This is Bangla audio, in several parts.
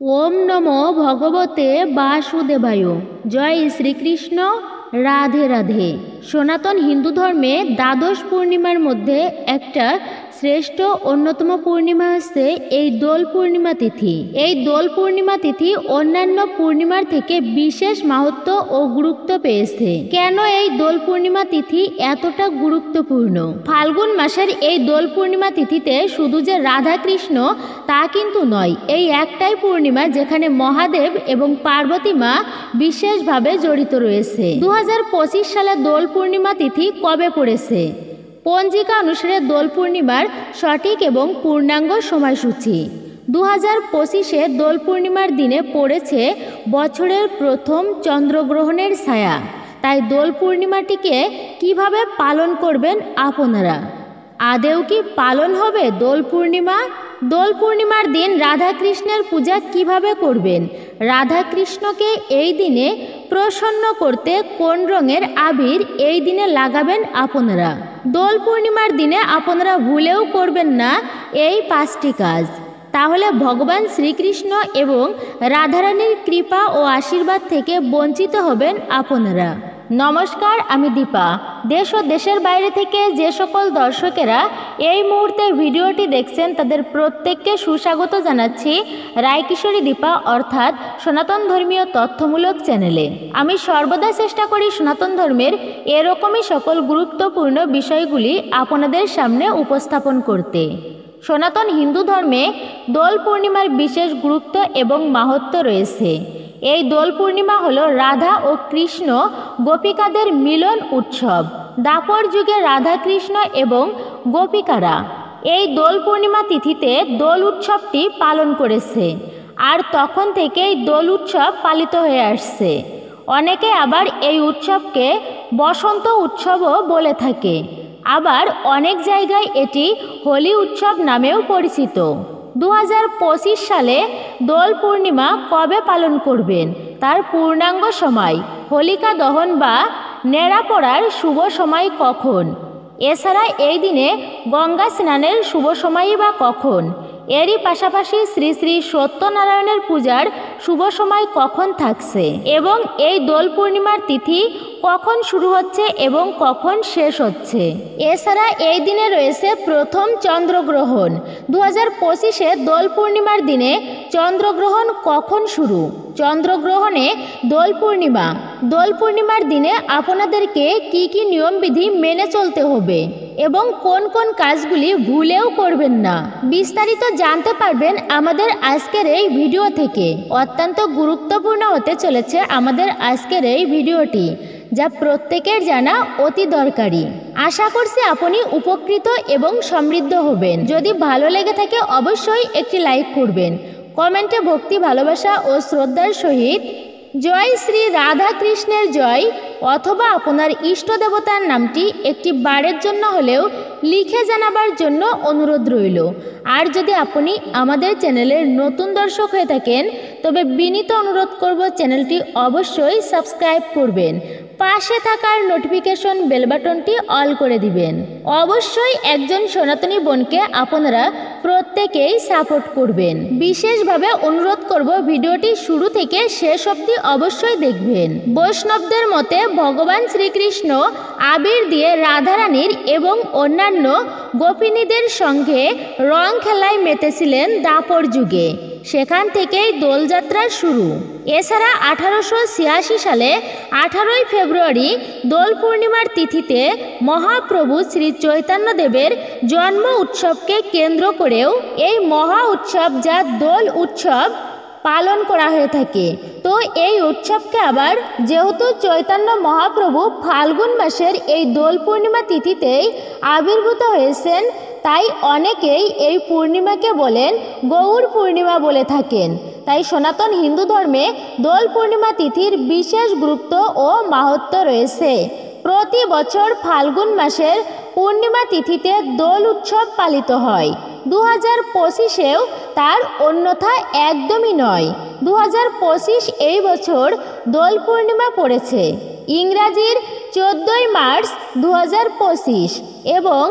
ওম নমো ভগবতে বাসুদেবায়। জয় শ্রীকৃষ্ণ। রাধে রাধে। সনাতন হিন্দু ধর্মে দ্বাদশ পূর্ণিমার মধ্যে একটা শ্রেষ্ঠ অন্যতম পূর্ণিমা হচ্ছে এই দোল পূর্ণিমা তিথি। এই দোল পূর্ণিমা তিথি অন্যান্য পূর্ণিমার থেকে বিশেষ মাহাত্ম্য ও গুরুত্ব পেয়েছে। কেন এই দোল পূর্ণিমা তিথি এতটা গুরুত্বপূর্ণ? ফাল্গুন মাসের এই দোল পূর্ণিমা তিথিতে শুধু যে রাধা কৃষ্ণ তা কিন্তু নয়, এই একটাই পূর্ণিমা যেখানে মহাদেব এবং পার্বতী মা বিশেষভাবে জড়িত রয়েছে। 2025 সালে দোল পূর্ণিমা তিথি কবে পড়েছে? পঞ্জিকা অনুসারে দোল পূর্ণিমার সঠিক এবং পূর্ণাঙ্গ সময়সূচি 2025-এ দোল পূর্ণিমার দিনে পড়েছে বছরের প্রথম চন্দ্রগ্রহণের ছায়া। তাই দোল পূর্ণিমাটিকে কিভাবে পালন করবেন আপনারা? আদেও কি পালন হবে দোল পূর্ণিমা? দোল পূর্ণিমার দিন রাধা কৃষ্ণের পূজা কিভাবে করবেন? রাধা কৃষ্ণকে এই দিনে প্রসন্ন করতে কোন রঙের আবির এই দিনে লাগাবেন আপনারা? দোল পূর্ণিমার দিনে আপনারা ভুলেও করবেন না এই 5টি কাজ। তাহলে ভগবান শ্রীকৃষ্ণ এবং রাধারানীর কৃপা ও আশীর্বাদ থেকে বঞ্চিত হবেন আপনারা। নমস্কার, আমি দীপা। দেশ ও দেশের বাইরে থেকে যে সকল দর্শকেরা এই মুহূর্তে ভিডিওটি দেখছেন তাদের প্রত্যেককে সুস্বাগত জানাচ্ছি রায়কিশোরী দীপা অর্থাৎ সনাতন ধর্মীয় তথ্যমূলক চ্যানেলে। আমি সর্বদা চেষ্টা করি সনাতন ধর্মের এরকমই সকল গুরুত্বপূর্ণ বিষয়গুলি আপনাদের সামনে উপস্থাপন করতে। সনাতন হিন্দু ধর্মে দোল পূর্ণিমার বিশেষ গুরুত্ব এবং মাহাত্ম্য রয়েছে। এই দোল পূর্ণিমা হলো রাধা ও কৃষ্ণ গোপিকাদের মিলন উৎসব। দ্বাপর যুগে রাধা কৃষ্ণ এবং গোপিকারা এই দোল পূর্ণিমা তিথিতে দোল উৎসবটি পালন করেছে, আর তখন থেকেই দোল উৎসব পালিত হয়ে আসছে। অনেকে আবার এই উৎসবকে বসন্ত উৎসবও বলে থাকে। আবার অনেক জায়গায় এটি হোলি উৎসব নামেও পরিচিত। 2025 সালে দোল পূর্ণিমা কবে পালন করবেন? তার পূর্ণাঙ্গ সময়, হোলিকা দহন বা নেড়া পড়ার শুভ সময় কখন? এছাড়া এই দিনে গঙ্গা স্নানের শুভ সময়ই বা কখন? এরই পাশাপাশি শ্রী শ্রী সত্যনারায়ণের পূজার শুভ সময় কখন থাকছে এবং এই দোল পূর্ণিমার তিথি কখন শুরু হচ্ছে এবং কখন শেষ হচ্ছে? এছাড়া এই দিনে রয়েছে প্রথম চন্দ্রগ্রহণ। 2025-এ দোল পূর্ণিমার দিনে চন্দ্রগ্রহণ কখন শুরু? চন্দ্রগ্রহণে দোল পূর্ণিমা। দোল পূর্ণিমার দিনে আপনাদেরকে কি কি নিয়মবিধি মেনে চলতে হবে এবং কোন কোন কাজগুলি ভুলেও করবেন না, বিস্তারিত জানতে পারবেন আমাদের আজকের এই ভিডিও থেকে। অত্যন্ত গুরুত্বপূর্ণ হতে চলেছে আমাদের আজকের এই ভিডিওটি, যা প্রত্যেকের জানা অতি দরকারি। আশা করছি আপনি উপকৃত এবং সমৃদ্ধ হবেন। যদি ভালো লেগে থাকে অবশ্যই একটি লাইক করবেন। কমেন্টে ভক্তি, ভালোবাসা ও শ্রদ্ধার সহিত জয় শ্রী রাধা কৃষ্ণের জয় অথবা আপনার ইষ্ট দেবতার নামটি একটি বারের জন্য হলেও লিখে জানাবার জন্য অনুরোধ রইল। আর যদি আপনি আমাদের চ্যানেলের নতুন দর্শক হয়ে থাকেন তবে বিনীত অনুরোধ করব চ্যানেলটি অবশ্যই সাবস্ক্রাইব করবেন। পাশে থাকার নোটিফিকেশন বেল বাটনটি অল করে দিবেন। অবশ্যই একজন সনাতনী বোনকে আপনারা প্রত্যেকেই সাপোর্ট করবেন। বিশেষভাবে অনুরোধ করব ভিডিওটি শুরু থেকে শেষ অবধি অবশ্যই দেখবেন। বৈষ্ণবদের মতে ভগবান শ্রীকৃষ্ণ আবির দিয়ে রাধারানীর এবং অন্যান্য গোপিনীদের সঙ্গে রং খেলায় মেতেছিলেন দ্বাপর যুগে। সেখান থেকেই দোলযাত্রার শুরু। এছাড়া 1886 সালে 18ই ফেব্রুয়ারি দোল পূর্ণিমার তিথিতে মহাপ্রভু শ্রী চৈতন্যদেবের জন্ম উৎসবকে কেন্দ্র করেও এই মহা উৎসব, যা দোল উৎসব, পালন করা হয়ে থাকে। তো এই উৎসবকে আবার যেহেতু চৈতন্য মহাপ্রভু ফাল্গুন মাসের এই দোল পূর্ণিমা তিথিতেই আবির্ভূত হয়েছেন, তাই অনেকেই এই পূর্ণিমাকে বলেন গৌর পূর্ণিমা বলে থাকেন। তাই সনাতন হিন্দু ধর্মে দোল পূর্ণিমা তিথির বিশেষ গুরুত্ব ও মাহাত্ম্য রয়েছে। প্রতি বছর ফাল্গুন মাসের পূর্ণিমা তিথিতে দোল উৎসব পালিত হয়। 2025-এও তার অন্যথা একদমই নয়। 2025 এই বছর দোল পূর্ণিমা পড়েছে ইংরাজির 14ই মার্চ 2025 এবং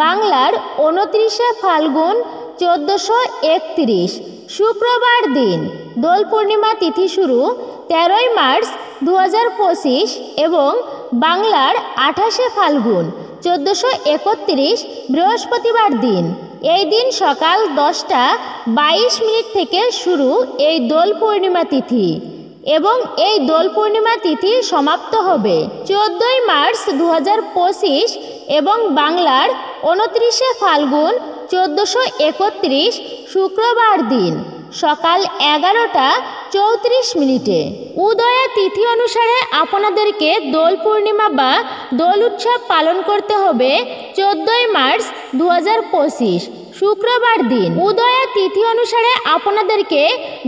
বাংলার 29শে ফাল্গুন 1431, শুক্রবার দিন। দোল পূর্ণিমা তিথি শুরু 13 মার্চ 2025 এবং বাংলার 28 ফাল্গুন 1431 বৃহস্পতিবার দিন। এই দিন সকাল 10:22 থেকে শুরু এই দোল পূর্ণিমা তিথি এবং এই দোল পূর্ণিমা তিথি সমাপ্ত হবে 14 মার্চ 2025 এবং বাংলার 29 ফাল্গুন 1431 শুক্রবার দিন সকাল 11:34। উদয়া তিথি অনুসারে আপনাদেরকে দোল পূর্ণিমা বা দোল উৎসব পালন করতে হবে 14 মার্চ 2025 শুক্রবার দিন। উদয়া তিথি অনুসারে আপনাদেরকে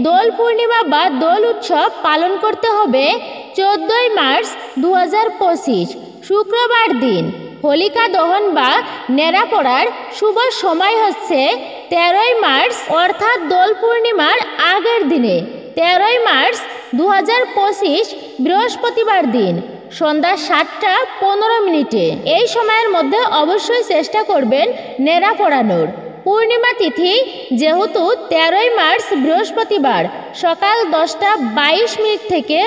দোল পূর্ণিমা বা দোল উৎসব পালন করতে হবে 14 মার্চ 2025 শুক্রবার দিন। হোলিকা দহন বা নেড়া পড়ার শুভ সময় হচ্ছে 13 মার্চ অর্থাৎ দোল পূর্ণিমার আগের দিনে 13 মার্চ 2025 বৃহস্পতিবার দিন সন্ধ্যা 7:15। এই সময়ের মধ্যে অবশ্যই চেষ্টা করবেন নেড়া পড়ানোর। পূর্ণিমা তিথি যেহেতু 13 মার্চ বৃহস্পতিবার সকাল 10:22 থেকে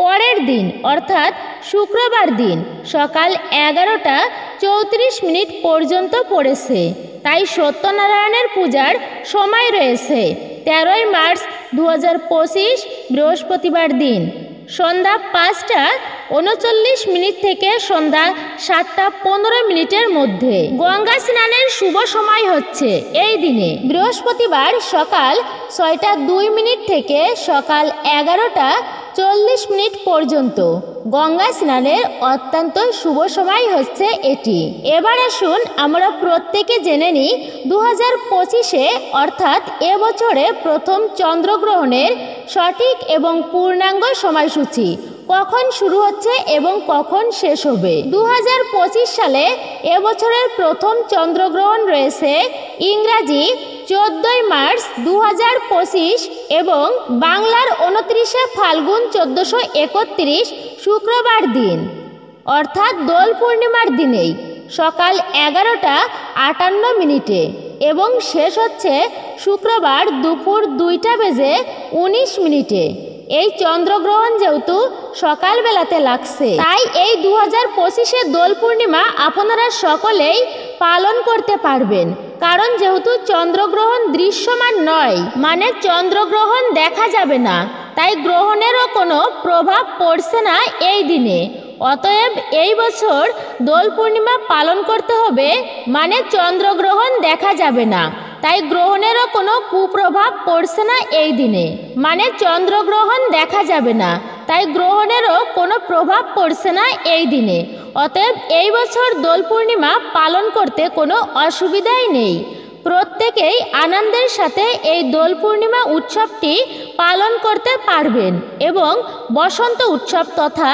পরের দিন অর্থাৎ শুক্রবার দিন সকাল 11:34 পর্যন্ত পড়েছে, তাই সত্যনারায়ণের পূজার সময় রয়েছে 13 মার্চ 2025 বৃহস্পতিবার দিন সন্ধ্যা 5:39 থেকে সন্ধ্যা 7:15 মধ্যে। গঙ্গা স্নানের শুভ সময় হচ্ছে এই দিনে বৃহস্পতিবার সকাল 6:02 থেকে সকাল 11:40 পর্যন্ত। গঙ্গা স্নানের অত্যন্ত শুভ সময় হচ্ছে এটি। এবার আসুন আমরা প্রত্যেকে জেনে নিই 2025-এ অর্থাৎ এবছরে প্রথম চন্দ্রগ্রহণের সঠিক এবং পূর্ণাঙ্গ সময়সূচি কখন শুরু হচ্ছে এবং কখন শেষ হবে। 2025 সালে এবছরের প্রথম চন্দ্রগ্রহণ রয়েছে ইংরাজি 14 মার্চ 2025 এবং বাংলার 29 ফাল্গুন 1431 শুক্রবার দিন অর্থাৎ দোল পূর্ণিমার দিনেই সকাল 11:58 এবং শেষ হচ্ছে শুক্রবার দুপুর 2:19। এই চন্দ্রগ্রহণ যেহেতু সকালবেলাতে লাগছে, তাই এই 2025-এ দোল পূর্ণিমা আপনারা সকলেই পালন করতে পারবেন। কারণ যেহেতু চন্দ্রগ্রহণ দৃশ্যমান নয়, মানে চন্দ্রগ্রহণ দেখা যাবে না, তাই গ্রহণেরও কোনো প্রভাব পড়ছে না এই দিনে। অতএব এই বছর দোল পূর্ণিমা পালন করতে হবে, মানে চন্দ্রগ্রহণ দেখা যাবে না, তাই গ্রহণেরও কোনো কুপ্রভাব পড়ছে না এই দিনে। মানে চন্দ্রগ্রহণ দেখা যাবে না, তাই গ্রহণেরও কোনো প্রভাব পড়ছে না এই দিনে। অতএব এই বছর দোল পূর্ণিমা পালন করতে কোনো অসুবিধাই নেই। প্রত্যেকেই আনন্দের সাথে এই দোল পূর্ণিমা উৎসবটি পালন করতে পারবেন এবং বসন্ত উৎসব তথা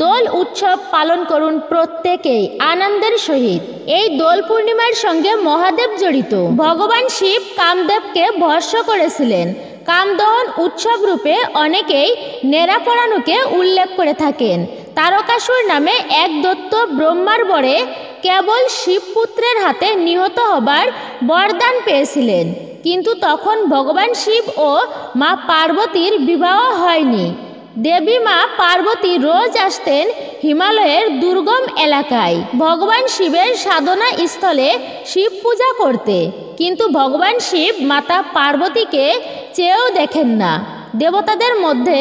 দোল উৎসব পালন করুন প্রত্যেকেই আনন্দের সহিত। এই দোল পূর্ণিমার সঙ্গে মহাদেব জড়িত। ভগবান শিব কামদেবকে ভস্ম করেছিলেন। কামদহন উৎসব রূপে অনেকেই নেড়া পড়ানোকে উল্লেখ করে থাকেন। তারকাসুর নামে এক দৈত্য ব্রহ্মার বরে কেবল শিবপুত্রের হাতে নিহত হবার বরদান পেয়েছিলেন, কিন্তু তখন ভগবান শিব ও মা পার্বতীর বিবাহ হয়নি। দেবী মা পার্বতী রোজ আসতেন হিমালয়ের দুর্গম এলাকায় ভগবান শিবের সাধনা স্থলে শিব পূজা করতে, কিন্তু ভগবান শিব মাতা পার্বতীকে চেয়েও দেখেন না। দেবতাদের মধ্যে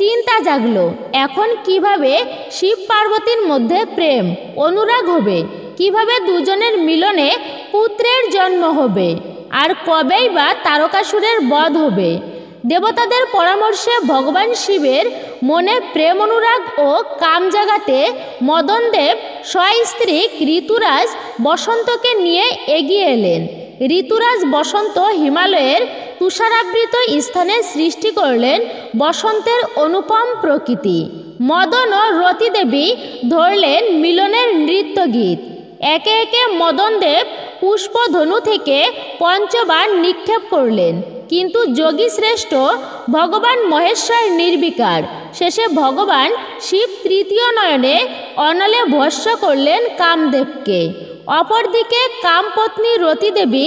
চিন্তা জাগলো, এখন কিভাবে শিব পার্বতীর মধ্যে প্রেম অনুরাগ হবে, কিভাবে দুজনের মিলনে পুত্রের জন্ম হবে, আর কবেই বা তারকাসুরের বধ হবে। দেবতাদের পরামর্শে ভগবান শিবের মনে প্রেম অনুরাগ ও কাম জাগাতে মদনদেব সস্ত্রীক ঋতুরাজ বসন্তকে নিয়ে এগিয়ে এলেন। ঋতুরাজ বসন্ত হিমালয়ের তুষারাবৃত স্থানে সৃষ্টি করলেন বসন্তের অনুপম প্রকৃতি। মদন ও রতি দেবী ধরলেন মিলনের নৃত্য গীত। একে একে মদনদেব পুষ্পধনু থেকে পঞ্চবার নিক্ষেপ করলেন, কিন্তু যোগী শ্রেষ্ঠ ভগবান মহেশ্বর নির্বিকার। শেষে ভগবান শিব তৃতীয় নয়নে অনলে ভস্ম করলেন কামদেবকে। অপরদিকে কামপত্নী রতি দেবী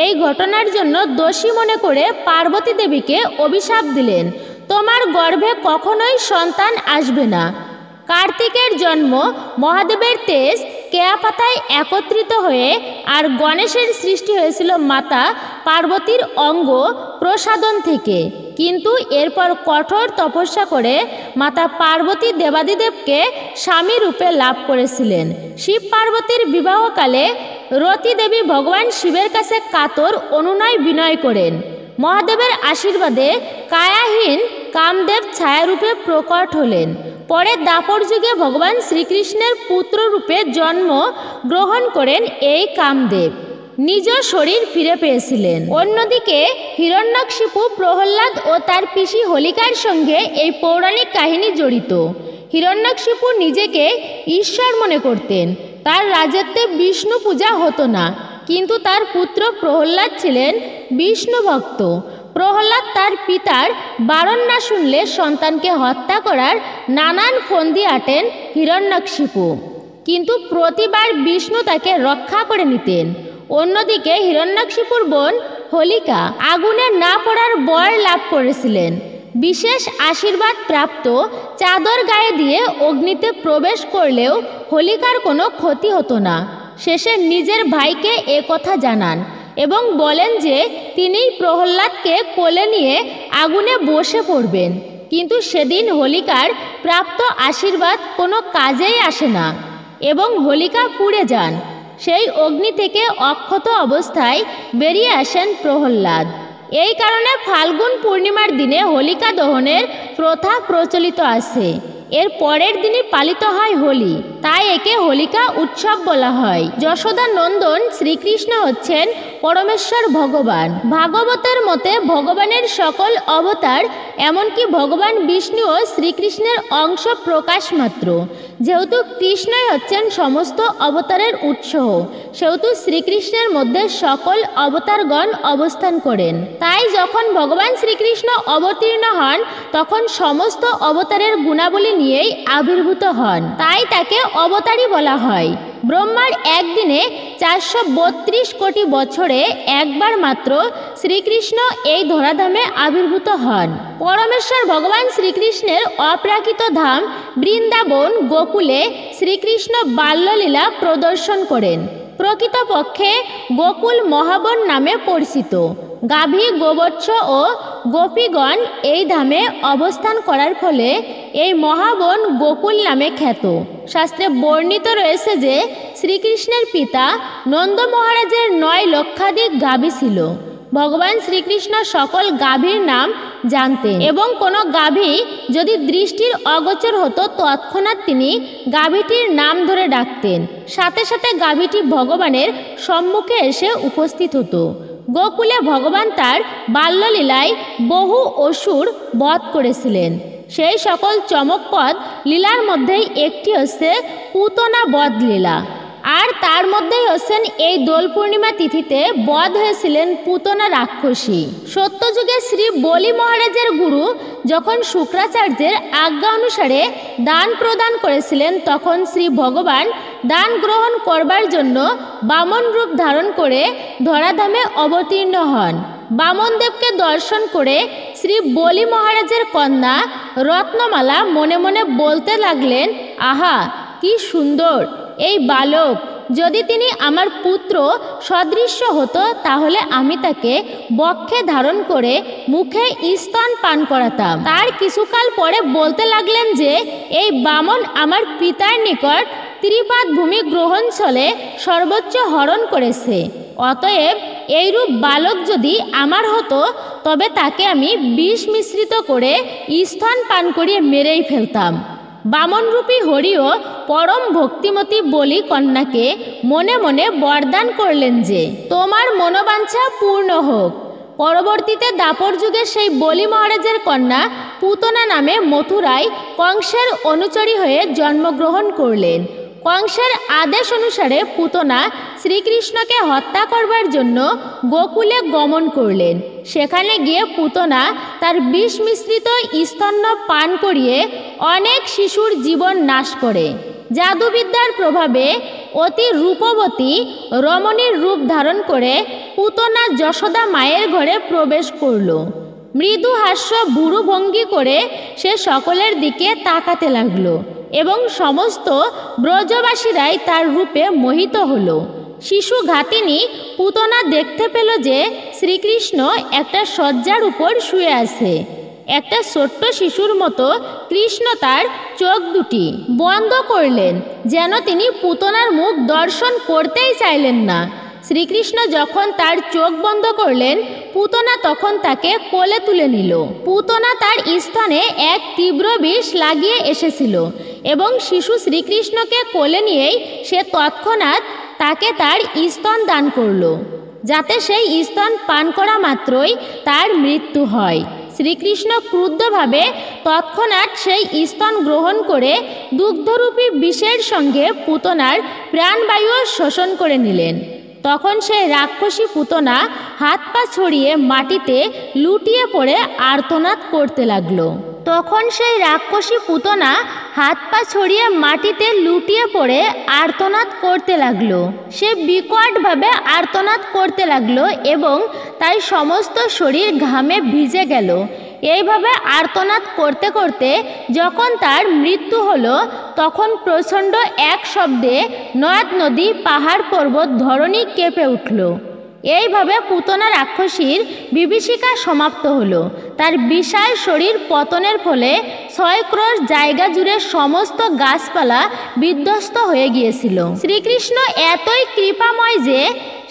এই ঘটনার জন্য দোষী মনে করে পার্বতী দেবীকে অভিশাপ দিলেন, তোমার গর্ভে কখনোই সন্তান আসবে না। কার্তিকের জন্ম মহাদেবের তেজ কেয়া পাতায় একত্রিত হয়ে আর গণেশের সৃষ্টি হয়েছিল মাতা পার্বতীর অঙ্গ প্রসাদন থেকে। কিন্তু এরপর কঠোর তপস্যা করে মাতা পার্বতী দেবাদিদেবকে স্বামী রূপে লাভ করেছিলেন। শিব পার্বতীর বিবাহকালে রতি দেবী ভগবান শিবের কাছে কাতর অনুনয় বিনয় করেন। মহাদেবের আশীর্বাদে কায়াহীন কামদেব ছায়ারূপে প্রকট হলেন। পরে দাপর যুগে ভগবান শ্রীকৃষ্ণের পুত্র রূপে জন্ম গ্রহণ করেন এই কামদেব। নিজ শরীর ফিরে পেয়েছিলেন। অন্যদিকে হিরণ্যকশিপু প্রহ্লাদ ও তার পিসি হোলিকার সঙ্গে এই পৌরাণিক কাহিনী জড়িত। হিরণ্যকশিপু নিজেকে ঈশ্বর মনে করতেন। তার রাজত্বে বিষ্ণু পূজা হতো না, কিন্তু তার পুত্র প্রহ্লাদ ছিলেন বিষ্ণু ভক্ত। প্রহ্লাদ তার পিতার বারণ না শুনলে সন্তানকে হত্যা করার নানান ফন্দি আঁটেন হিরণ্যকশিপু, কিন্তু প্রতিবার বিষ্ণু তাকে রক্ষা করে নিতেন। অন্যদিকে হিরণ্যকশিপুর বোন হোলিকা আগুনে না পড়ার বর লাভ করেছিলেন। বিশেষ আশীর্বাদ প্রাপ্ত চাদর গায়ে দিয়ে অগ্নিতে প্রবেশ করলেও হোলিকার কোনো ক্ষতি হতো না। শেষে নিজের ভাইকে কথা জানান এবং বলেন যে তিনি প্রহ্লাদকে কোলে নিয়ে আগুনে বসে পড়বেন। কিন্তু সেদিন হোলিকার প্রাপ্ত আশীর্বাদ কোনো কাজেই আসে না এবং হোলিকা পুড়ে যান। সেই অগ্নি থেকে অক্ষত অবস্থায় বেরিয়ে আসেন প্রহ্লাদ। এই কারণে ফাল্গুন পূর্ণিমার দিনে হোলিকা দহনের প্রথা প্রচলিত আছে। এর পরের দিনই পালিত হয় হোলি, তাই একে হোলিকা উৎসব বলা হয়। যশোদা নন্দন শ্রীকৃষ্ণ হচ্ছেন পরমেশ্বর ভগবান। ভাগবতের মতে ভগবানের সকল অবতার, এমনকি ভগবান বিষ্ণুও শ্রীকৃষ্ণের অংশ প্রকাশ মাত্র। যেহেতু কৃষ্ণই হচ্ছেন সমস্ত অবতারের উৎস, সেহেতু শ্রীকৃষ্ণের মধ্যে সকল অবতারগণ অবস্থান করেন। তাই যখন ভগবান শ্রীকৃষ্ণ অবতীর্ণ হন তখন সমস্ত অবতারের গুণাবলী নিয়েই আবির্ভূত হন, তাই তাকে অবতারই বলা হয়। ব্রহ্মার একদিনে 432 কোটি বছরে একবার মাত্র শ্রীকৃষ্ণ এই ধরাধামে আবির্ভূত হন। পরমেশ্বর ভগবান শ্রীকৃষ্ণের অপ্রাকৃত ধাম বৃন্দাবন গোকুলে শ্রীকৃষ্ণ বাল্যলীলা প্রদর্শন করেন। প্রকৃতপক্ষে গোকুল মহাবন নামে পরিচিত। গাভী, গোবৎস ও গোপীগণ এই ধামে অবস্থান করার ফলে এই মহাবন গোকুল নামে খ্যাত। শাস্ত্রে বর্ণিত রয়েছে যে শ্রীকৃষ্ণের পিতা নন্দ মহারাজের 9 লক্ষাধিক গাভী ছিল। ভগবান শ্রীকৃষ্ণ সকল গাভীর নাম জানতেন এবং কোনো গাভী যদি দৃষ্টির অগোচর হতো তৎক্ষণাৎ তিনি গাভীটির নাম ধরে ডাকতেন। সাথে সাথে গাভীটি ভগবানের সম্মুখে এসে উপস্থিত হতো। গোকুলে ভগবান তার বাল্যলীলায় বহু অসুর বধ করেছিলেন। সেই সকল চমকপ্রদ লীলার মধ্যেই একটি হচ্ছে পুতনা বধ লীলা। আর তার মধ্যেই হচ্ছেন এই দোল পূর্ণিমা তিথিতে বধ হয়েছিলেন পুতনা রাক্ষসী। সত্যযুগে শ্রী বলি মহারাজের গুরু যখন শুক্রাচার্যের আজ্ঞা অনুসারে দান প্রদান করেছিলেন, তখন শ্রী ভগবান দান গ্রহণ করবার জন্য বামন রূপ ধারণ করে ধরাধামে অবতীর্ণ হন। বামনদেবকে দর্শন করে শ্রী বলি মহারাজের কন্যা রত্নমালা মনে মনে বলতে লাগলেন, আহা কি সুন্দর এই বালক! যদি তিনি আমার পুত্র সদৃশ্য হতো তাহলে আমি তাকে বক্ষে ধারণ করে মুখে স্তন পান করাতাম। তার কিছুকাল পরে বলতে লাগলেন যে এই বামন আমার পিতার নিকট ত্রিপাদ ভূমি গ্রহণ ছলে সর্বোচ্চ হরণ করেছে। অতএব এইরূপ বালক যদি আমার হতো তবে তাকে আমি বিষ মিশ্রিত করে স্তন পান করিয়ে মেরেই ফেলতাম। বামনরূপী হরিও পরম ভক্তিমতী বলি কন্যাকে মনে মনে বরদান করলেন যে তোমার মনোবাঞ্ছা পূর্ণ হোক। পরবর্তীতে দাপর যুগে সেই বলি মহারাজের কন্যা পুতনা নামে মথুরায় কংসের অনুচরী হয়ে জন্মগ্রহণ করলেন। কংসের আদেশ অনুসারে পুতনা শ্রীকৃষ্ণকে হত্যা করবার জন্য গোকুলে গমন করলেন। সেখানে গিয়ে পুতনা তার বিষ মিশ্রিত স্তন্য পান করিয়ে অনেক শিশুর জীবন নাশ করে। জাদুবিদ্যার প্রভাবে অতি রূপবতী রমণীর রূপ ধারণ করে পুতনা যশোদা মায়ের ঘরে প্রবেশ করল। মৃদু হাস্য ভুরু ভঙ্গি করে সে সকলের দিকে তাকাতে লাগলো এবং সমস্ত ব্রজবাসীরাই তার রূপে মোহিত হলো। শিশু ঘাতিনী পুতনা দেখতে পেল যে শ্রীকৃষ্ণ একটা শয্যার উপর শুয়ে আছে। একটা ছোট্ট শিশুর মতো কৃষ্ণ তার চোখ দুটি বন্ধ করলেন, যেন তিনি পুতনার মুখ দর্শন করতেই চাইলেন না। শ্রীকৃষ্ণ যখন তার চোখ বন্ধ করলেন, পুতনা তখন তাকে কোলে তুলে নিল। পুতনা তার স্তনে এক তীব্র বিষ লাগিয়ে এসেছিল এবং শিশু শ্রীকৃষ্ণকে কোলে নিয়েই সে তৎক্ষণাৎ তাকে তার স্তন দান করল, যাতে সেই স্তন পান করা মাত্রই তার মৃত্যু হয়। শ্রীকৃষ্ণ ক্রুদ্ধভাবে তৎক্ষণাৎ সেই স্তন গ্রহণ করে দুগ্ধরূপী বিষের সঙ্গে পুতনার প্রাণবায়ু শোষণ করে নিলেন। তখন সেই রাক্ষসী পুতনা হাত পা ছড়িয়ে মাটিতে লুটিয়ে পড়ে আর্তনাদ করতে লাগলো। তখন সেই রাক্ষসী পুতনা হাত পা ছড়িয়ে মাটিতে লুটিয়ে পড়ে আর্তনাদ করতে লাগলো। সে বিকটভাবে আর্তনাদ করতে লাগলো এবং তার সমস্ত শরীর ঘামে ভিজে গেল। এইভাবে আর্তনাদ করতে করতে যখন তার মৃত্যু হলো, তখন প্রচণ্ড এক শব্দে নদ নদী পাহাড় পর্বত ধরণী কেঁপে উঠল। এইভাবে পুতনা রাক্ষসীর বিভীষিকা সমাপ্ত হলো। তার বিশাল শরীর পতনের ফলে 6 ক্রোশ জায়গা জুড়ে সমস্ত গাছপালা বিধ্বস্ত হয়ে গিয়েছিল। শ্রীকৃষ্ণ এতই কৃপাময় যে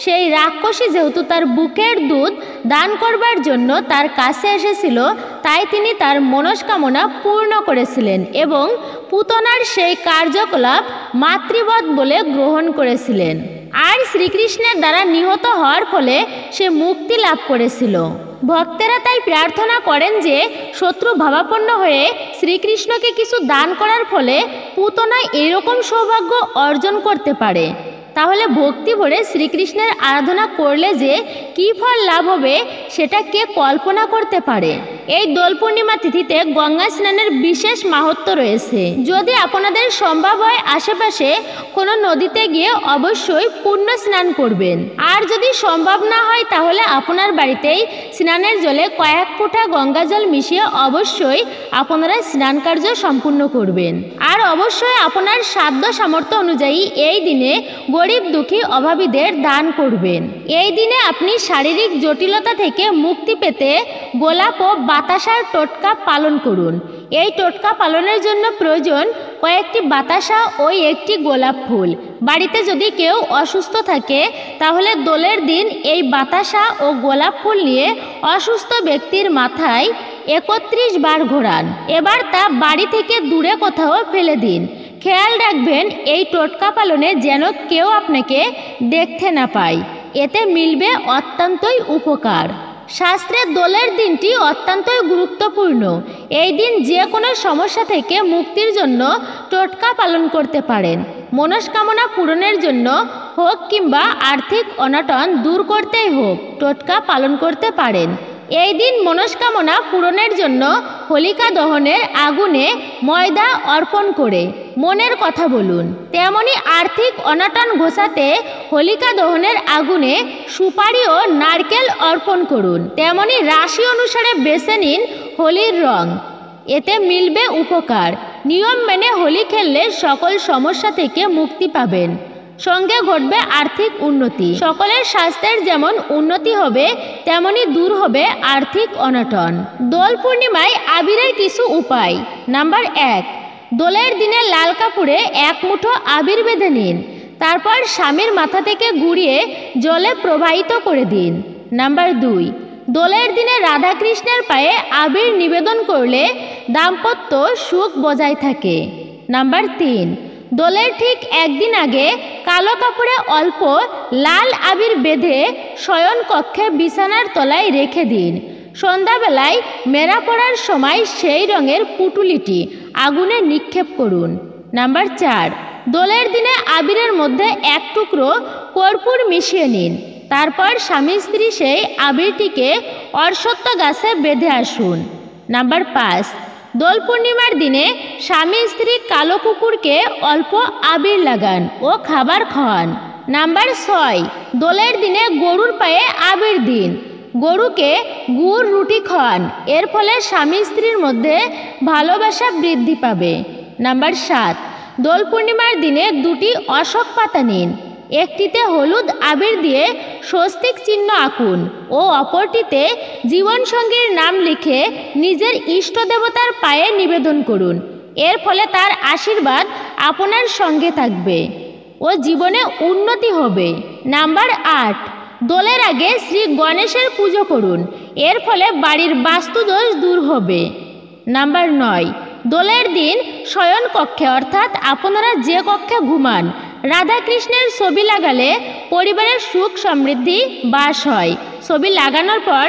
সেই রাক্ষসী যেহেতু তার বুকের দুধ দান করবার জন্য তার কাছে এসেছিল, তাই তিনি তার মনস্কামনা পূর্ণ করেছিলেন এবং পুতনার সেই কার্যকলাপ মাতৃবধ বলে গ্রহণ করেছিলেন। আর শ্রীকৃষ্ণের দ্বারা নিহত হওয়ার ফলে সে মুক্তি লাভ করেছিল। ভক্তেরা তাই প্রার্থনা করেন যে শত্রু ভাবাপন্ন হয়ে শ্রীকৃষ্ণকে কিছু দান করার ফলে পুতনা এরকম সৌভাগ্য অর্জন করতে পারে। তাহলে ভক্তি ভরে শ্রীকৃষ্ণের আরাধনা করলে যে কী ফল লাভ হবে সেটা কে কল্পনা করতে পারে। এই দোল পূর্ণিমা তিথিতে গঙ্গা স্নানের বিশেষ মাহাত্ম্য রয়েছে। যদি আপনাদের সম্ভব হয় আশেপাশে কোনো নদীতে গিয়ে অবশ্যই পুণ্য স্নান করবেন। আর যদি সম্ভব না হয় তাহলে আপনার বাড়িতেই স্নানের জলে কয়েক ফোঁটা গঙ্গা জল মিশিয়ে অবশ্যই আপনারা স্নান কার্য সম্পূর্ণ করবেন। আর অবশ্যই আপনার সাধ্য সামর্থ্য অনুযায়ী এই দিনে গরিব দুঃখী অভাবীদের দান করবেন। এই দিনে আপনি শারীরিক জটিলতা থেকে মুক্তি পেতে গোলাপ ও বাতাসার টোটকা পালন করুন। এই টোটকা পালনের জন্য প্রয়োজন কয়েকটি বাতাসা ও একটি গোলাপ ফুল। বাড়িতে যদি কেউ অসুস্থ থাকে তাহলে দোলের দিন এই বাতাসা ও গোলাপ ফুল নিয়ে অসুস্থ ব্যক্তির মাথায় 31 বার ঘোরান। এবার তা বাড়ি থেকে দূরে কোথাও ফেলে দিন। খেয়াল রাখবেন এই টোটকা পালনে যেন কেউ আপনাকে দেখতে না পায়, এতে মিলবে অত্যন্তই উপকার। শাস্ত্রে দোলের দিনটি অত্যন্তই গুরুত্বপূর্ণ। এই দিন যে কোনো সমস্যা থেকে মুক্তির জন্য টোটকা পালন করতে পারেন। মনস্কামনা পূরণের জন্য হোক কিংবা আর্থিক অনটন দূর করতেই হোক, টোটকা পালন করতে পারেন। এই দিন মনস্কামনা পূরণের জন্য হোলিকা দহনের আগুনে ময়দা অর্পণ করে মনের কথা বলুন। তেমনি আর্থিক অনটন ঘোচাতে হোলিকা দহনের আগুনে সুপারি ও নারকেল অর্পণ করুন। তেমনি রাশি অনুসারে বেছে নিন হোলির রং, এতে মিলবে উপকার। নিয়ম মেনে হোলি খেললে সকল সমস্যা থেকে মুক্তি পাবেন, সঙ্গে ঘটবে আর্থিক উন্নতি। সকলের স্বাস্থ্যের যেমন উন্নতি হবে তেমনি দূর হবে আর্থিক অনটন। দোল পূর্ণিমায় আবিরের কিছু উপায়। নাম্বার 1, দোলের দিনে লাল কাপড়ে 1 মুঠো আবির বেঁধে নিন। তারপর স্বামীর মাথা থেকে ঘুরিয়ে জলে প্রবাহিত করে দিন। নাম্বার 2, দোলের দিনে রাধাকৃষ্ণের পায়ে আবির নিবেদন করলে দাম্পত্য সুখ বজায় থাকে। নাম্বার 3, দোলের ঠিক একদিন আগে কালো কাপড়ে অল্প লাল আবির বেঁধে শয়ন কক্ষে বিছানার তলায় রেখে দিন। সন্ধ্যাবেলায় মেরা পড়ার সময় সেই রঙের পুটুলিটি আগুনে নিক্ষেপ করুন। নাম্বার 4, দোলের দিনে আবিরের মধ্যে 1 টুকরো কর্পূর মিশিয়ে নিন। তারপর স্বামী স্ত্রী সেই আবিরটিকে অশ্বত্থ গাছে বেঁধে আসুন। নাম্বার 5, দোল পূর্ণিমার দিনে স্বামী স্ত্রী কালো কুকুরকে অল্প আবির লাগান ও খাবার খাওয়ান। নাম্বার 6, দোলের দিনে গরুর পায়ে আবির দিন। গরুকে গুড় রুটি খাওয়ান, এর ফলে স্বামী স্ত্রীর মধ্যে ভালোবাসা বৃদ্ধি পাবে। নাম্বার 7, দোল পূর্ণিমার দিনে 2টি অশোক পাতা নিন। একটিতে হলুদ আবির দিয়ে স্বস্তিক চিহ্ন আঁকুন ও অপরটিতে জীবনসঙ্গীর নাম লিখে নিজের ইষ্ট দেবতার পায়ে নিবেদন করুন। এর ফলে তার আশীর্বাদ আপনার সঙ্গে থাকবে ও জীবনে উন্নতি হবে। নাম্বার 8, দোলের আগে শ্রী গণেশের পুজো করুন, এর ফলে বাড়ির বাস্তুদোষ দূর হবে। নাম্বার 9, দোলের দিন শয়ন কক্ষে অর্থাৎ আপনারা যে কক্ষে ঘুমান রাধাকৃষ্ণের ছবি লাগালে পরিবারের সুখ সমৃদ্ধি বাস হয়। ছবি লাগানোর পর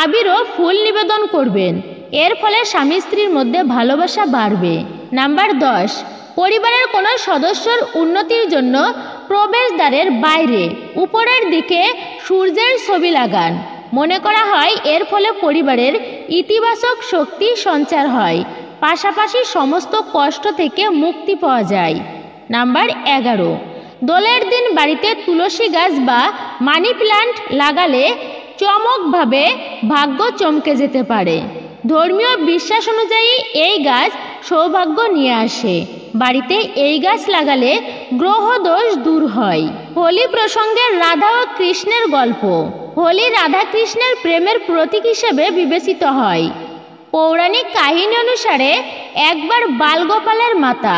আবির ও ফুল নিবেদন করবেন, এর ফলে স্বামী স্ত্রীর মধ্যে ভালোবাসা বাড়বে। নাম্বার 10, পরিবারের কোনো সদস্যর উন্নতির জন্য প্রবেশদ্বারের বাইরে উপরের দিকে সূর্যের ছবি লাগান। মনে করা হয় এর ফলে পরিবারের ইতিবাচক শক্তি সঞ্চার হয়, পাশাপাশি সমস্ত কষ্ট থেকে মুক্তি পাওয়া যায়। নাম্বার 11, দোলের দিন বাড়িতে তুলসী গাছ বা মানি প্ল্যান্ট লাগালে চমকভাবে ভাগ্য চমকে যেতে পারে। ধর্মীয় বিশ্বাস অনুযায়ী এই গাছ সৌভাগ্য নিয়ে আসে। বাড়িতে এই গাছ লাগালে গ্রহ দোষ দূর হয়। হোলি প্রসঙ্গে রাধা ও কৃষ্ণের গল্প। হোলি রাধা কৃষ্ণের প্রেমের প্রতীক হিসেবে বিবেচিত হয়। পৌরাণিক কাহিনী অনুসারে একবার বালগোপালের মাতা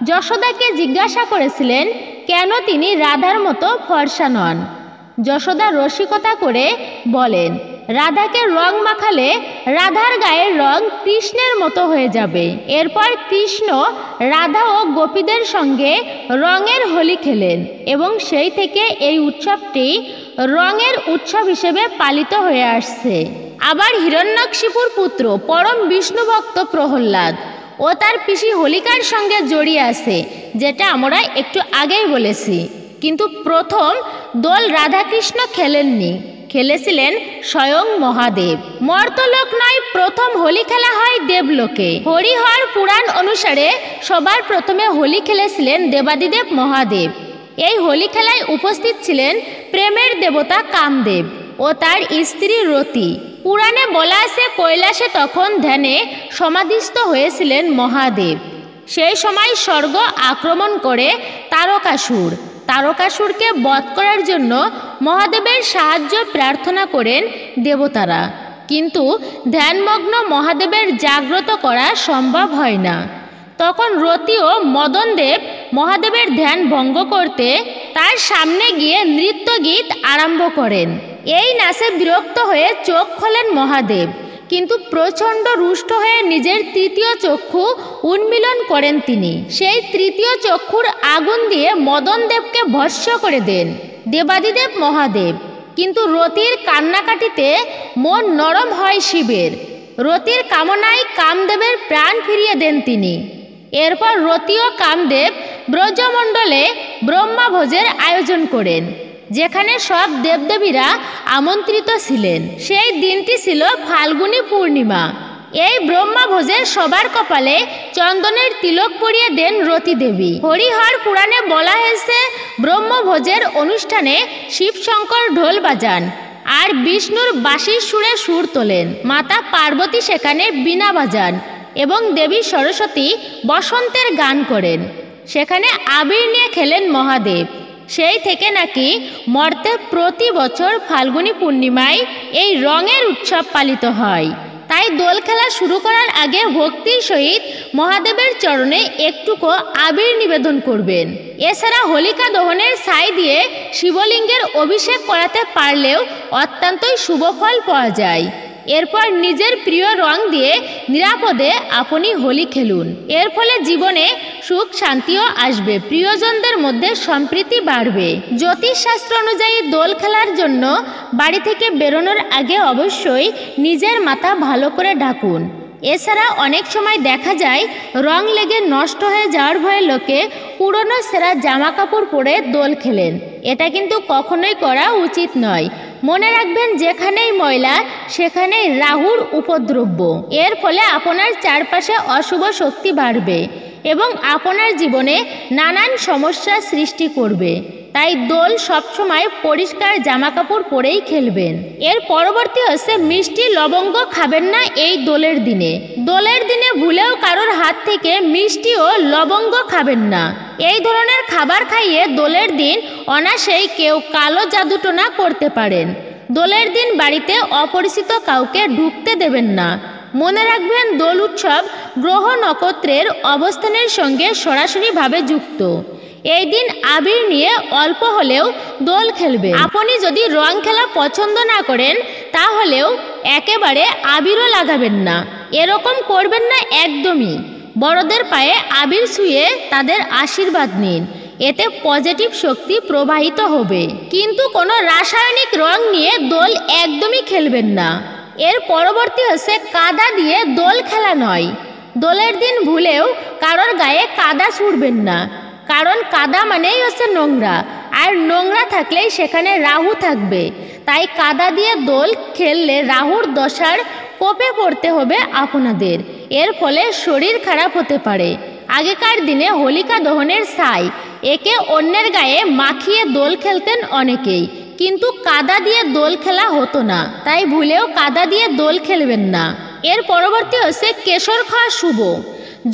যশোদাকে জিজ্ঞাসা করেছিলেন কেন তিনি রাধার মতো ফর্সা নন। যশোদা রসিকতা করে বলেন, রাধাকে রং মাখালে রাধার গায়ের রং কৃষ্ণের মতো হয়ে যাবে। এরপর কৃষ্ণ রাধা ও গোপীদের সঙ্গে রঙের হোলি খেলেন এবং সেই থেকে এই উৎসবটি রঙের উৎসব হিসেবে পালিত হয়ে আসছে। আবার হিরণ্যকশিপুর পুত্র পরম বিষ্ণু ভক্ত প্রহ্লাদ ও তার পিসি হোলিকার সঙ্গে জড়িয়ে আছে, যেটা আমরা একটু আগেই বলেছি। কিন্তু প্রথম দোল রাধাকৃষ্ণ খেলেননি, খেলেছিলেন স্বয়ং মহাদেব। মর্তলোক নয়, প্রথম হোলি খেলা হয় দেবলোকে। হরিহর পুরাণ অনুসারে সবার প্রথমে হোলি খেলেছিলেন দেবাদিদেব মহাদেব। এই হোলি খেলায় উপস্থিত ছিলেন প্রেমের দেবতা কামদেব ও তার স্ত্রী রতি। পুরাণে বলা আছে কৈলাসে তখন ধ্যানে সমাধিস্থ হয়েছিলেন মহাদেব। সেই সময় স্বর্গ আক্রমণ করে তারকাসুরকে বধ করার জন্য মহাদেবের সাহায্য প্রার্থনা করেন দেবতারা, কিন্তু ধ্যানমগ্ন মহাদেবের জাগ্রত করা সম্ভব হয় না। তখন রতি ও মদনদেব মহাদেবের ধ্যান ভঙ্গ করতে তার সামনে গিয়ে নৃত্য গীত আরম্ভ করেন। এই নাচে বিরক্ত হয়ে চোখ খোলেন মহাদেব, কিন্তু প্রচণ্ড রুষ্ট হয়ে নিজের তৃতীয় চক্ষু উন্মীলন করেন তিনি। সেই তৃতীয় চক্ষুর আগুন দিয়ে মদনদেবকে ভস্ম করে দেন দেবাদিদেব মহাদেব। কিন্তু রতির কান্নাকাটিতে মন নরম হয় শিবের। রতির কামনায় কামদেবের প্রাণ ফিরিয়ে দেন তিনি। এরপর রতি ও কামদেব ব্রজমণ্ডলে ব্রহ্মাভোজের আয়োজন করেন, যেখানে সব দেবদেবীরা আমন্ত্রিত ছিলেন। সেই দিনটি ছিল ফাল্গুনী পূর্ণিমা। এই ব্রহ্মাভোজে সবার কপালে চন্দনের তিলক পরিয়ে দেন রতি দেবী। হরিহর পুরাণে বলা হয়েছে ব্রহ্মভোজের অনুষ্ঠানে শিবশঙ্কর ঢোল বাজান আর বিষ্ণুর বাঁশির সুরে সুর তোলেন। মাতা পার্বতী সেখানে বীণা বাজান এবং দেবী সরস্বতী বসন্তের গান করেন। সেখানে আবির নিয়ে খেলেন মহাদেব। সেই থেকে নাকি মর্তে প্রতি বছর ফাল্গুনী পূর্ণিমায় এই রঙের উৎসব পালিত হয়। তাই দোল খেলা শুরু করার আগে ভক্তির সহিত মহাদেবের চরণে একটুকু আবির নিবেদন করবেন। এছাড়া হোলিকা দহনের ছাই দিয়ে শিবলিঙ্গের অভিষেক করাতে পারলেও অত্যন্তই শুভ ফল পাওয়া যায়। এরপর নিজের প্রিয় রং দিয়ে নিরাপদে আপনি হোলি খেলুন। এর ফলে জীবনে সুখ শান্তিও আসবে, প্রিয়জনদের মধ্যে সম্প্রীতি বাড়বে। জ্যোতিষশাস্ত্র অনুযায়ী দোল খেলার জন্য বাড়ি থেকে বেরোনোর আগে অবশ্যই নিজের মাথা ভালো করে ঢাকুন। এছাড়া অনেক সময় দেখা যায় রং লেগে নষ্ট হয়ে যাওয়ার ভয়ে লোকে পুরনো ছেঁড়া জামা কাপড় পরে দোল খেলেন। এটা কিন্তু কখনোই করা উচিত নয়। মনে রাখবেন, যেখানেই ময়লা সেখানেই রাহুর উপদ্রব্য। এর ফলে আপনার চারপাশে অশুভ শক্তি বাড়বে এবং আপনার জীবনে নানান সমস্যার সৃষ্টি করবে। তাই দোল সবসময় পরিষ্কার জামাকাপড় পরেই খেলবেন। এর পরবর্তী হচ্ছে মিষ্টি লবঙ্গ খাবেন না এই দোলের দিনে। দোলের দিনে ভুলেও কারোর হাত থেকে মিষ্টি ও লবঙ্গ খাবেন না। এই ধরনের খাবার খাইয়ে দোলের দিন অনায়াসেই কেউ কালো জাদুটোনা করতে পারেন। দোলের দিন বাড়িতে অপরিচিত কাউকে ঢুকতে দেবেন না। মনে রাখবেন, দোল উৎসব গ্রহ নক্ষত্রের অবস্থানের সঙ্গে সরাসরিভাবে যুক্ত। এই দিন আবির নিয়ে অল্প হলেও দোল খেলবেন। আপনি যদি রং খেলা পছন্দ না করেন তাহলেও একেবারে আবিরও লাগাবেন না। এরকম করবেন না একদমই। বড়দের পায়ে আবির ছুঁয়ে তাদের আশীর্বাদ নিন, এতে পজিটিভ শক্তি প্রবাহিত হবে। কিন্তু কোনো রাসায়নিক রং নিয়ে দোল একদমই খেলবেন না। এর পরবর্তী হচ্ছে কাদা দিয়ে দোল খেলা নয়। দোলের দিন ভুলেও কারোর গায়ে কাদা ছুঁড়বেন না, কারণ কাদা মানেই হচ্ছে নোংরা, আর নোংরা থাকলেই সেখানে রাহু থাকবে। তাই কাদা দিয়ে দোল খেললে রাহুর দশার কোপে পড়তে হবে আপনাদের। এর ফলে শরীর খারাপ হতে পারে। আগেকার দিনে হোলিকা দহনের ছাই একে অন্যের গায়ে মাখিয়ে দোল খেলতেন অনেকেই, কিন্তু কাদা দিয়ে দোল খেলা হতো না। তাই ভুলেও কাদা দিয়ে দোল খেলবেন না। এর পরবর্তী হচ্ছে কেশর খাওয়া শুভ।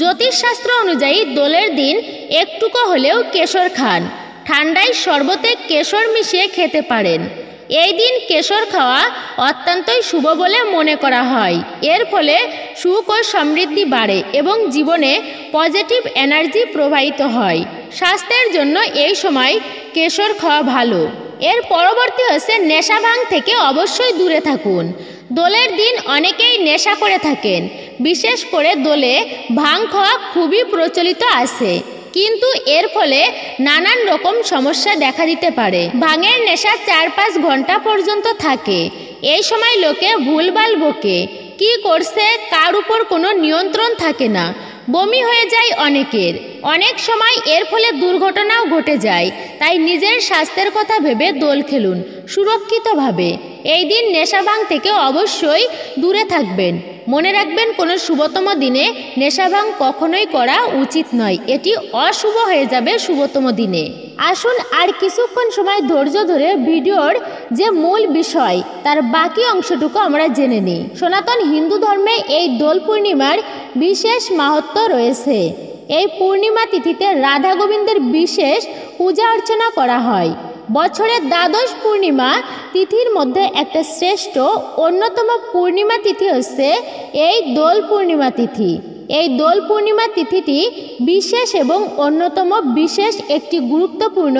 জ্যোতিষশাস্ত্র অনুযায়ী দোলের দিন একটুকু হলেও কেশর খান। ঠান্ডায় শরবতে কেশর মিশিয়ে খেতে পারেন। এই দিন কেশর খাওয়া অত্যন্তই শুভ বলে মনে করা হয়। এর ফলে সুখ ও সমৃদ্ধি বাড়ে এবং জীবনে পজিটিভ এনার্জি প্রবাহিত হয়। স্বাস্থ্যের জন্য এই সময় কেশর খাওয়া ভালো। এর পরবর্তী হচ্ছে নেশা ভাং থেকে অবশ্যই দূরে থাকুন। দোলের দিন অনেকেই নেশা করে থাকেন। বিশেষ করে দোলে ভাং খাওয়া খুবই প্রচলিত আছে, কিন্তু এর ফলে নানান রকম সমস্যা দেখা দিতে পারে। ভাঙের নেশা 4-5 ঘন্টা পর্যন্ত থাকে। এই সময় লোকে ভুলভাল বকে, কি করছে কার উপর কোনো নিয়ন্ত্রণ থাকে না। বমি হয়ে যায় অনেকের। অনেক সময় এর ফলে দুর্ঘটনাও ঘটে যায়। তাই নিজের স্বাস্থ্যের কথা ভেবে দোল খেলুন সুরক্ষিতভাবে। এই দিন নেশা ভাং থেকে অবশ্যই দূরে থাকবেন। মনে রাখবেন, কোনো শুভতম দিনে নেশা ভাং কখনোই করা উচিত নয়। এটি অশুভ হয়ে যাবে শুভতম দিনে। আসুন আর কিছুক্ষণ সময় ধৈর্য ধরে ভিডিওর যে মূল বিষয় তার বাকি অংশটুকু আমরা জেনে নিই। সনাতন হিন্দু ধর্মে এই দোল পূর্ণিমার বিশেষ মাহাত্ম্য রয়েছে। এই পূর্ণিমা তিথিতে রাধা গোবিন্দের বিশেষ পূজা অর্চনা করা হয়। বছরের দ্বাদশ পূর্ণিমা তিথির মধ্যে একটা শ্রেষ্ঠ অন্যতম পূর্ণিমা তিথি হচ্ছে এই দোল পূর্ণিমা তিথি। এই দোল পূর্ণিমা তিথিটি বিশেষ এবং অন্যতম বিশেষ একটি গুরুত্বপূর্ণ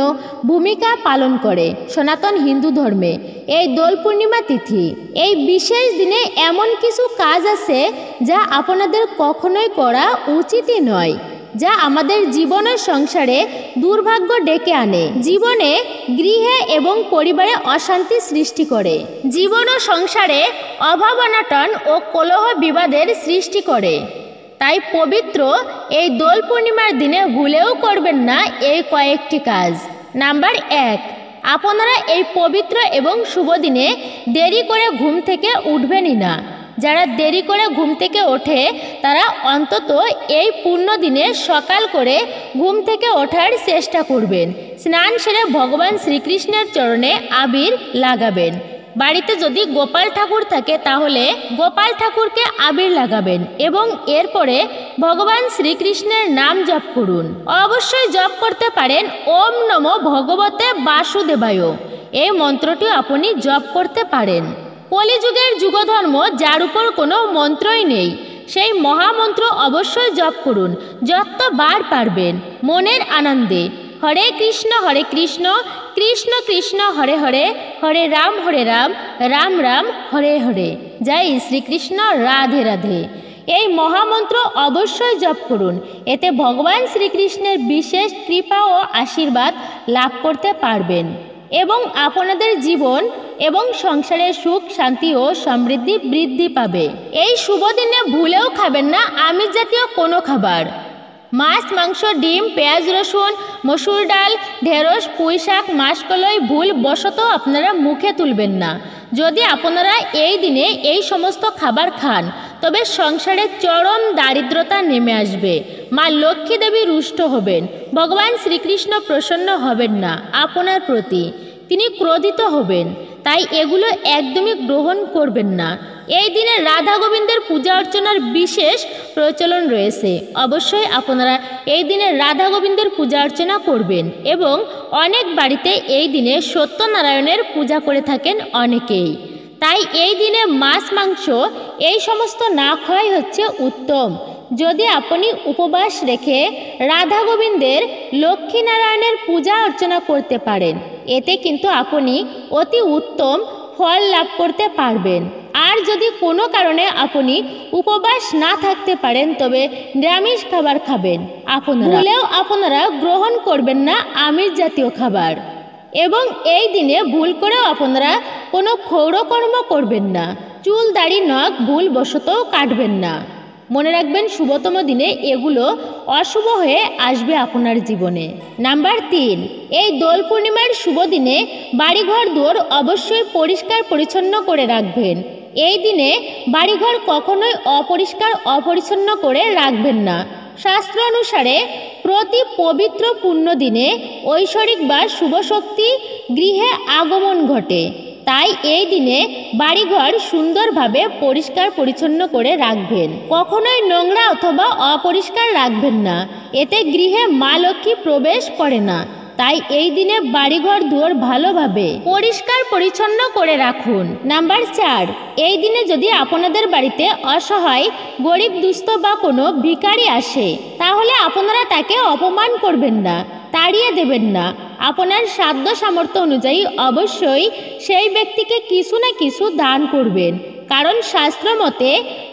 ভূমিকা পালন করে সনাতন হিন্দু ধর্মে। এই দোল পূর্ণিমা তিথি, এই বিশেষ দিনে এমন কিছু কাজ আছে যা আপনাদের কখনোই করা উচিতই নয়, যা আমাদের জীবন ও সংসারে দুর্ভাগ্য ডেকে আনে। জীবনে, গৃহে এবং পরিবারে অশান্তি সৃষ্টি করে। জীবন ও সংসারে অভাব অনটন ও কলহ বিবাদের সৃষ্টি করে। তাই পবিত্র এই দোল পূর্ণিমার দিনে ভুলেও করবেন না এই কয়েকটি কাজ। নাম্বার 1, আপনারা এই পবিত্র এবং শুভ দিনে দেরি করে ঘুম থেকে উঠবেনই না। যারা দেরি করে ঘুম থেকে ওঠে তারা অন্তত এই পূর্ণ দিনে সকাল করে ঘুম থেকে ওঠার চেষ্টা করবেন। স্নান সেরে ভগবান শ্রীকৃষ্ণের চরণে আবির লাগাবেন। বাড়িতে যদি গোপাল ঠাকুর থাকে তাহলে গোপাল ঠাকুরকে আবির লাগাবেন এবং এরপরে ভগবান শ্রীকৃষ্ণের নাম জপ করুন। অবশ্যই জপ করতে পারেন ওম নমো ভগবতে বাসুদেবায়। এই মন্ত্রটি আপনি জপ করতে পারেন। কলিযুগের যুগধর্ম যার উপর কোনো মন্ত্রই নেই, সেই মহামন্ত্র অবশ্যই জপ করুন যতবার পারবেন মনের আনন্দে। হরে কৃষ্ণ কৃষ্ণ কৃষ্ণ হরে হরে, হরে রাম রাম রাম হরে হরে। জয় শ্রীকৃষ্ণ, রাধে রাধে। এই মহামন্ত্র অবশ্যই জপ করুন। এতে ভগবান শ্রীকৃষ্ণের বিশেষ কৃপা ও আশীর্বাদ লাভ করতে পারবেন এবং আপনাদের জীবন এবং সংসারে সুখ, শান্তি ও সমৃদ্ধি বৃদ্ধি পাবে। এই শুভ দিনে ভুলেও খাবেন না আমিষ জাতীয় কোনো খাবার। মাছ, মাংস, ডিম, পেঁয়াজ, রসুন, মসুর ডাল, ঢেঁড়স, পুঁই শাক, মাসকলাই ভুল বশত আপনারা মুখে তুলবেন না। যদি আপনারা এই দিনে এই সমস্ত খাবার খান তবে সংসারে চরম দারিদ্রতা নেমে আসবে, মা লক্ষ্মী দেবী রুষ্ট হবেন, ভগবান শ্রীকৃষ্ণ প্রসন্ন হবেন না আপনার প্রতি, তিনি ক্রোধিত হবেন। তাই এগুলো একদমই গ্রহণ করবেন না। এই দিনে রাধা গোবিন্দের পূজা অর্চনার বিশেষ প্রচলন রয়েছে। অবশ্যই আপনারা এই দিনে রাধা গোবিন্দের পূজা অর্চনা করবেন এবং অনেক বাড়িতে এই দিনে সত্যনারায়ণের পূজা করে থাকেন অনেকেই। তাই এই দিনে মাছ, মাংস এই সমস্ত না খাওয়াই হচ্ছে উত্তম। যদি আপনি উপবাস রেখে রাধা গোবিন্দের লক্ষ্মীনারায়ণের পূজা অর্চনা করতে পারেন, এতে কিন্তু আপনি অতি উত্তম ফল লাভ করতে পারবেন। আর যদি কোনো কারণে আপনি উপবাস না থাকতে পারেন তবে নিরামিষ খাবার খাবেন, আপনারা গ্রহণ করবেন না আমিষ জাতীয় খাবার। এবং এই দিনে ভুল করেও আপনারা কোনো ক্ষৌরকর্ম করবেন না, চুল দাড়ি নখ ভুলবশতও কাটবেন না। মনে রাখবেন শুভতম দিনে এগুলো অশুভ হয়ে আসবে আপনার জীবনে। নাম্বার 3, এই দোল পূর্ণিমার শুভ দিনে বাড়িঘর দুয়ার অবশ্যই পরিষ্কার পরিচ্ছন্ন করে রাখবেন। এই দিনে বাড়িঘর কখনোই অপরিষ্কার অপরিচ্ছন্ন করে রাখবেন না। শাস্ত্র অনুসারে প্রতি পবিত্র পুণ্য দিনে ঐশ্বরিক বা শুভ শক্তি গৃহে আগমন ঘটে। তাই এই দিনে বাড়িঘর সুন্দরভাবে পরিষ্কার পরিচ্ছন্ন করে রাখবেন, কখনোই নোংরা অথবা অপরিষ্কার রাখবেন না, এতে গৃহে মা লক্ষ্মী প্রবেশ করে না। তাই এই দিনে বাড়িঘর দুয়ার ভালোভাবে পরিষ্কার পরিচ্ছন্ন করে রাখুন। নাম্বার 4, এই দিনে যদি আপনাদের বাড়িতে অসহায় গরিব দুস্থ বা কোনো ভিখারি আসে তাহলে আপনারা তাকে অপমান করবেন না, তাড়িয়ে দেবেন না। আপনার সাধ্য সামর্থ্য অনুযায়ী অবশ্যই সেই ব্যক্তিকে কিছু না কিছু দান করবেন, কারণ শাস্ত্র মতে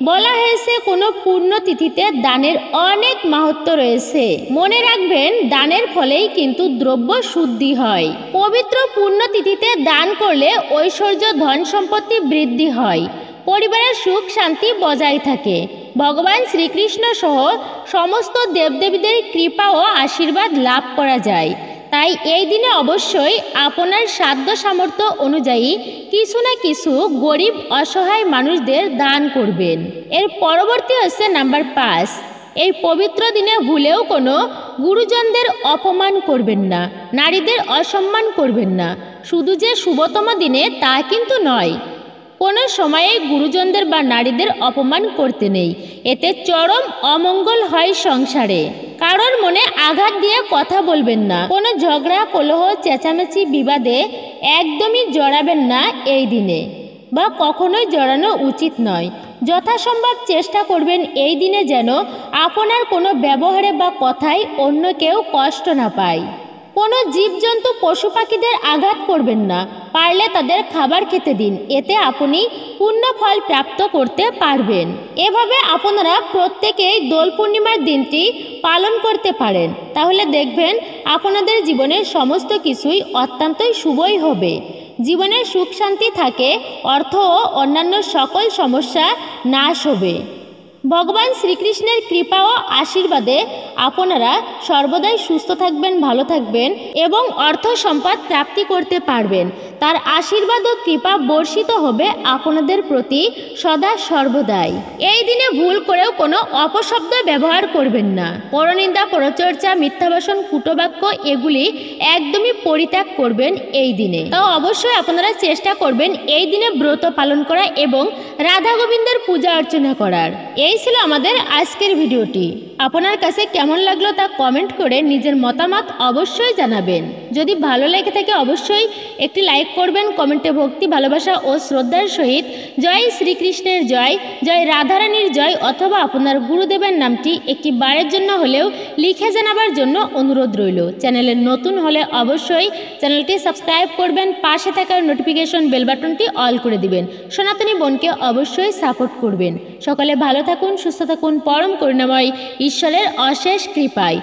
বলা হয়েছে কোনো পুণ্যতিথিতে দানের অনেক মাহাত্ম্য রয়েছে। মনে রাখবেন দানের ফলেই কিন্তু দ্রব্য শুদ্ধি হয়। পবিত্র পুণ্যতিথিতে দান করলে ঐশ্বর্য ধন সম্পত্তি বৃদ্ধি হয়, পরিবারের সুখ শান্তি বজায় থাকে, ভগবান শ্রীকৃষ্ণ সহ সমস্ত দেবদেবীদের কৃপা ও আশীর্বাদ লাভ করা যায়। তাই এই দিনে অবশ্যই আপনার সাধ্য সামর্থ্য অনুযায়ী কিছু না কিছু গরিব অসহায় মানুষদের দান করবেন। এর পরবর্তী হচ্ছে নাম্বার 5, এই পবিত্র দিনে ভুলেও কোনো গুরুজনদের অপমান করবেন না, নারীদের অসম্মান করবেন না। শুধু যে শুভতম দিনে তা কিন্তু নয়, কোনো সময়ে গুরুজনদের বা নারীদের অপমান করতে নেই, এতে চরম অমঙ্গল হয় সংসারে। কারোর মনে আঘাত দিয়ে কথা বলবেন না, কোনো ঝগড়া কলহ চেঁচামেচি বিবাদে একদমই জড়াবেন না এই দিনে, বা কখনোই জড়ানো উচিত নয়। যথাসম্ভব চেষ্টা করবেন এই দিনে যেন আপনার কোনো ব্যবহারে বা কথায় অন্য কেউ কষ্ট না পায়। কোনো জীবজন্তু পশু পাখিদের আঘাত করবেন না, পারলে তাদের খাবার খেতে দিন, এতে আপনি পূর্ণ ফল প্রাপ্ত করতে পারবেন। এভাবে আপনারা প্রত্যেকেই দোল পূর্ণিমার দিনটি পালন করতে পারেন, তাহলে দেখবেন আপনাদের জীবনের সমস্ত কিছুই অত্যন্তই শুভই হবে। জীবনে সুখ শান্তি থাকে, অর্থ ও অন্যান্য সকল সমস্যা নাশ হবে। ভগবান শ্রীকৃষ্ণের কৃপা ও আশীর্বাদে আপনারা সর্বদাই সুস্থ থাকবেন, ভালো থাকবেন এবং অর্থ সম্পদ প্রাপ্তি করতে পারবেন। তার আশীর্বাদ ও কৃপা বর্ষিত হবে আপনাদের প্রতি সদা সর্বদাই। এই দিনে ভুল করেও কোনো অপশব্দ ব্যবহার করবেন না। পরনিন্দা, পরচর্চা, মিথ্যাভাষণ, কুটবাক্য এগুলি একদমই পরিত্যাগ করবেন এই দিনে। তাও অবশ্যই আপনারা চেষ্টা করবেন এই দিনে ব্রত পালন করা এবং রাধা গোবিন্দের পূজা অর্চনা করার। এই ছিল আমাদের আজকের ভিডিওটি। আপনার কাছে কেমন লাগলো তা কমেন্ট করে নিজের মতামত অবশ্যই জানাবেন। যদি ভালো লেগে থাকে অবশ্যই একটি লাইক করবেন। কমেন্টে ভক্তি, ভালোবাসা ও শ্রদ্ধার সহিত জয় শ্রীকৃষ্ণের জয়, জয় রাধারানীর জয় অথবা আপনার গুরুদেবের নামটি একটি বারের জন্য হলেও লিখে জানাবার জন্য অনুরোধ রইল। চ্যানেলে নতুন হলে অবশ্যই চ্যানেলটি সাবস্ক্রাইব করবেন, পাশে থাকা নোটিফিকেশন বেল বাটনটি অল করে দিবেন। সনাতনী বোনকে অবশ্যই সাপোর্ট করবেন। সকলে ভালো থাকুন, সুস্থ থাকুন, পরম করুণাময় ঈশ্বরের অশেষ কৃপায়।